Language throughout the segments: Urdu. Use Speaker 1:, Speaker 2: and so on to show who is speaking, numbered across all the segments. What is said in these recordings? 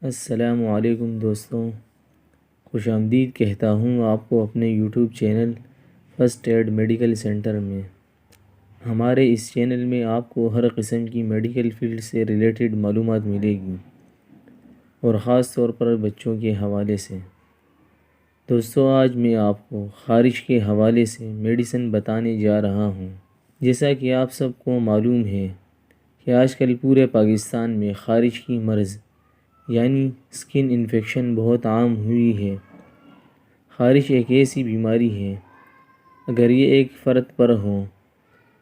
Speaker 1: السلام علیکم دوستوں، خوش آمدید کہتا ہوں آپ کو اپنے YouTube channel first aid medical centre میں۔ ہمارے اس چینل میں آپ کو ہر قسم کی میڈیکل فیلڈ سے ریلیٹڈ معلومات ملے گی، اور خاص طور پر بچوں کے حوالے سے۔ دوستوں، آج میں آپ کو خارش کے حوالے سے میڈیسن بتانے جا رہا ہوں۔ جیسا کہ آپ سب کو معلوم ہے کہ آج کل پورے پاکستان میں خارش کی مرض یعنی سکن انفیکشن بہت عام ہوئی ہے۔ خارش ایک ایسی بیماری ہے، اگر یہ ایک فرد پر ہو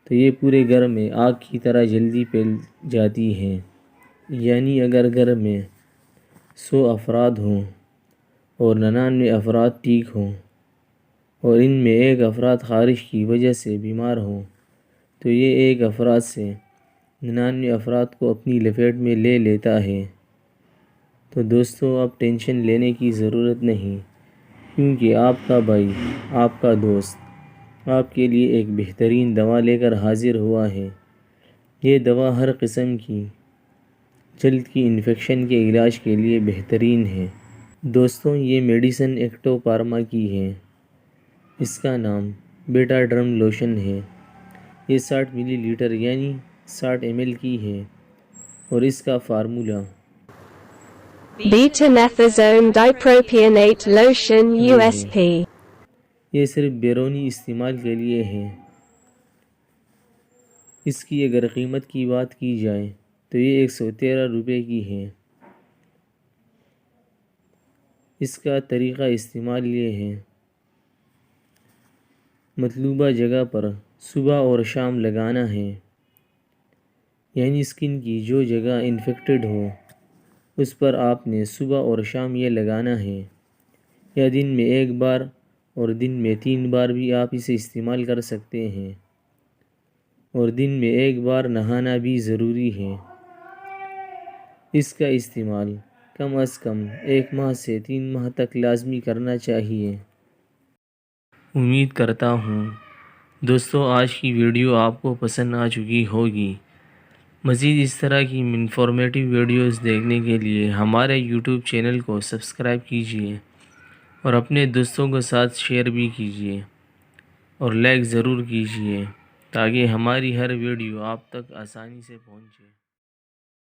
Speaker 1: تو یہ پورے گھر میں آگ کی طرح جلدی پھیل جاتی ہے۔ یعنی اگر گھر میں 100 افراد ہوں اور 99 افراد ٹھیک ہوں، اور ان میں ایک افراد خارش کی وجہ سے بیمار ہوں، تو یہ ایک افراد سے 99 افراد کو اپنی لپیٹ میں لے لیتا ہے۔ تو دوستو، اب ٹینشن لینے کی ضرورت نہیں، کیونکہ آپ کا بھائی، آپ کا دوست آپ کے لیے ایک بہترین دوا لے کر حاضر ہوا ہے۔ یہ دوا ہر قسم کی جلد کی انفیکشن کے علاج کے لیے بہترین ہے۔ دوستوں، یہ میڈیسن ایکٹو فارما کی ہے۔ اس کا نام بیٹا ڈرم لوشن ہے۔ یہ 60 ملی لیٹر یعنی 60 ml کی ہے، اور اس کا فارمولہ
Speaker 2: بیٹامethasone ڈائپروپیونیٹ لوشن USP۔
Speaker 1: یہ صرف بیرونی استعمال کے لیے ہے۔ اس کی اگر قیمت کی بات کی جائے تو یہ 113 روپے کی ہے۔ اس کا طریقہ استعمال یہ ہے: مطلوبہ جگہ پر صبح اور شام لگانا ہے۔ یعنی سکن کی جو جگہ انفیکٹڈ ہو اس پر آپ نے صبح اور شام یہ لگانا ہے، یا دن میں 1 بار اور دن میں 3 بار بھی آپ اسے استعمال کر سکتے ہیں، اور دن میں 1 بار نہانا بھی ضروری ہے۔ اس کا استعمال کم از کم 1 ماہ سے 3 ماہ تک لازمی کرنا چاہیے۔ امید کرتا ہوں دوستو آج کی ویڈیو آپ کو پسند آ چکی ہوگی۔ مزید اس طرح کی انفارمیٹو ویڈیوز دیکھنے کے لیے ہمارے یوٹیوب چینل کو سبسکرائب کیجیے، اور اپنے دوستوں کے ساتھ شیئر بھی کیجیے، اور لائک ضرور کیجیے، تاکہ ہماری ہر ویڈیو آپ تک آسانی سے پہنچے۔